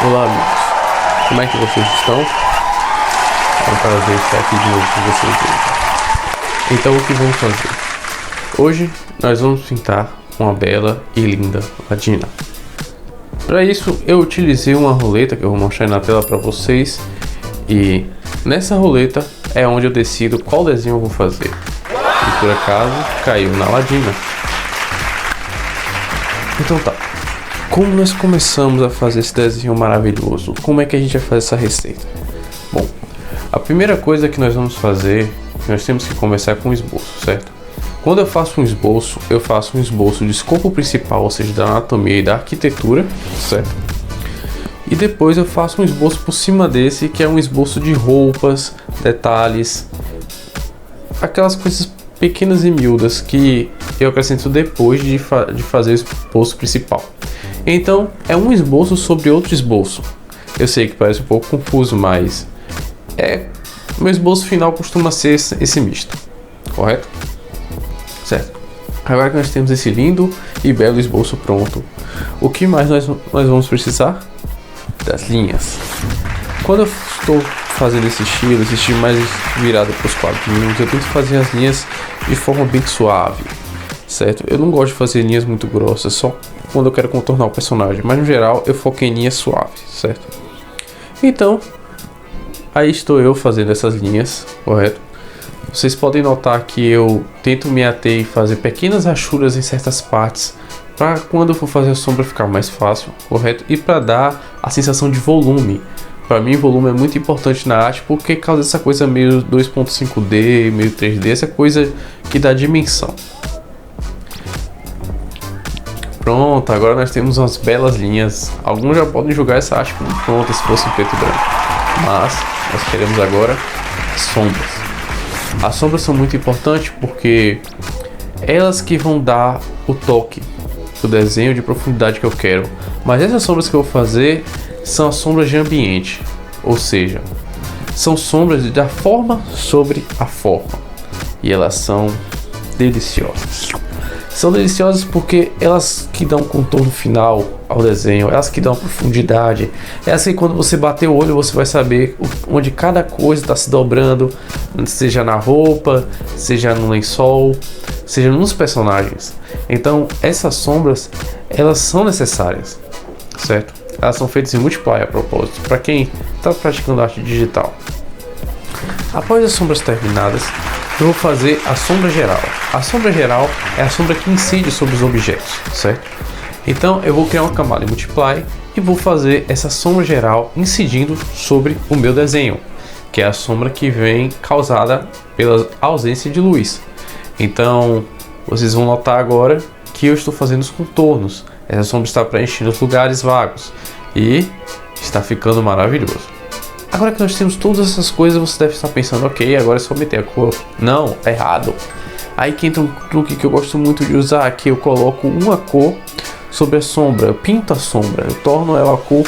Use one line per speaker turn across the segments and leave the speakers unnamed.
Olá amigos, como é que vocês estão? É um prazer estar aqui de novo com vocês hoje. Então o que vamos fazer? Hoje nós vamos pintar uma bela e linda ladina. Para isso eu utilizei uma roleta que eu vou mostrar na tela para vocês. E nessa roleta é onde eu decido qual desenho eu vou fazer. E por acaso caiu na ladina. Então tá. Como nós começamos a fazer esse desenho maravilhoso? Como é que a gente vai fazer essa receita? Bom, a primeira coisa que nós vamos fazer, nós temos que começar com o esboço, certo? Quando eu faço um esboço de escopo principal, ou seja, da anatomia e da arquitetura, certo? E depois eu faço um esboço por cima desse, que é um esboço de roupas, detalhes, aquelas coisas pequenas e miúdas que eu acrescento depois de fazer o esboço principal. Então, é um esboço sobre outro esboço. Eu sei que parece um pouco confuso, mas meu esboço final costuma ser esse misto, correto? Certo. Agora que nós temos esse lindo e belo esboço pronto, o que mais nós vamos precisar? Das linhas. Quando eu estou fazendo esse estilo mais virado para os quadrinhos, eu tento fazer as linhas de forma bem suave, certo? Eu não gosto de fazer linhas muito grossas, só quando eu quero contornar o personagem, mas no geral eu foco em linhas suaves, certo? Então, aí estou eu fazendo essas linhas, correto? Vocês podem notar que eu tento me ater e fazer pequenas rachuras em certas partes, para quando eu for fazer a sombra ficar mais fácil, correto? E para dar a sensação de volume. Para mim, volume é muito importante na arte, porque causa essa coisa meio 2.5D, meio 3D, essa coisa que dá dimensão. Pronto, agora nós temos umas belas linhas. Alguns já podem julgar essa arte como pronta se fosse em preto e branco, mas nós queremos agora as sombras. As sombras são muito importantes porque elas que vão dar o toque do desenho de profundidade que eu quero. Mas essas sombras que eu vou fazer são as sombras de ambiente, ou seja, são sombras da forma sobre a forma, e elas são deliciosas. São deliciosas porque elas que dão contorno final ao desenho, elas que dão profundidade, elas que quando você bater o olho você vai saber onde cada coisa está se dobrando, seja na roupa, seja no lençol, seja nos personagens. Então essas sombras, elas são necessárias, certo? Elas são feitas em multiply a propósito, para quem está praticando arte digital. Após as sombras terminadas, eu vou fazer a sombra geral. A sombra geral é a sombra que incide sobre os objetos, certo? Então eu vou criar uma camada em multiply e vou fazer essa sombra geral incidindo sobre o meu desenho, que é a sombra que vem causada pela ausência de luz. Então vocês vão notar agora que eu estou fazendo os contornos. Essa sombra está preenchendo os lugares vagos e está ficando maravilhoso. Agora que nós temos todas essas coisas, você deve estar pensando, ok, agora é só meter a cor. Não, é errado. Aí que entra um truque que eu gosto muito de usar, que eu coloco uma cor sobre a sombra, eu pinto a sombra, eu torno ela a cor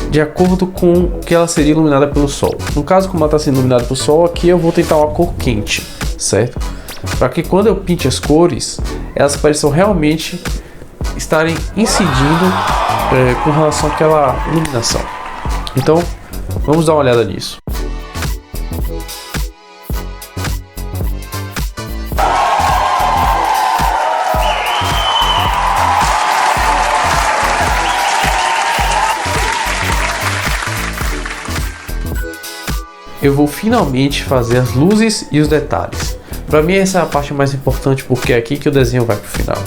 de acordo com que ela seria iluminada pelo sol. No caso, como ela está sendo iluminada pelo sol, aqui eu vou tentar uma cor quente, certo? Para que quando eu pinte as cores, elas pareçam realmente estarem incidindo com relação àquela iluminação. Então, vamos dar uma olhada nisso. Eu vou finalmente fazer as luzes e os detalhes. Para mim essa é a parte mais importante, porque é aqui que o desenho vai para o final.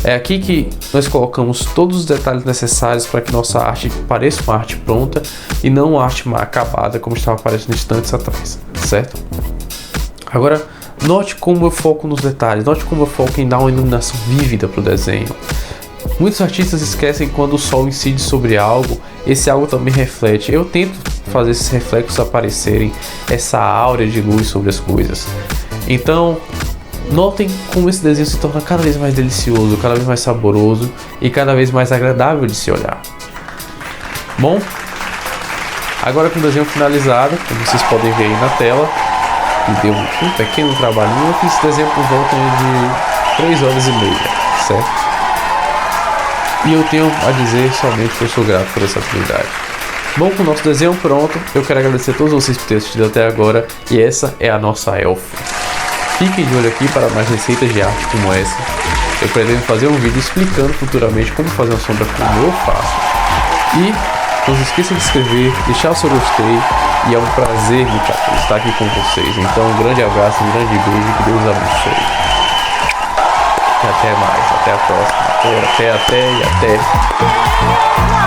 É aqui que nós colocamos todos os detalhes necessários para que nossa arte pareça uma arte pronta e não uma arte mal acabada como estava aparecendo instantes atrás, certo? Agora, note como eu foco nos detalhes, note como eu foco em dar uma iluminação vívida para o desenho. Muitos artistas esquecem quando o sol incide sobre algo, esse algo também reflete. Eu tento fazer esses reflexos aparecerem, essa áurea de luz sobre as coisas. Então, notem como esse desenho se torna cada vez mais delicioso, cada vez mais saboroso e cada vez mais agradável de se olhar. Bom, agora com o desenho finalizado, como vocês podem ver aí na tela, me deu um pequeno trabalhinho. Eu fiz esse desenho por volta de 3 horas e meia, certo? e eu tenho a dizer somente que eu sou grato por essa oportunidade. Bom, com o nosso desenho pronto, eu quero agradecer a todos vocês por terem assistido até agora, e essa é a nossa elfa. Fiquem de olho aqui para mais receitas de arte como essa. Eu pretendo fazer um vídeo explicando futuramente como fazer uma sombra como eu faço. E não se esqueça de se inscrever, deixar o seu gostei, e é um prazer estar aqui com vocês. Então um grande abraço, um grande beijo, que Deus abençoe. E até mais, até a próxima. Até e até.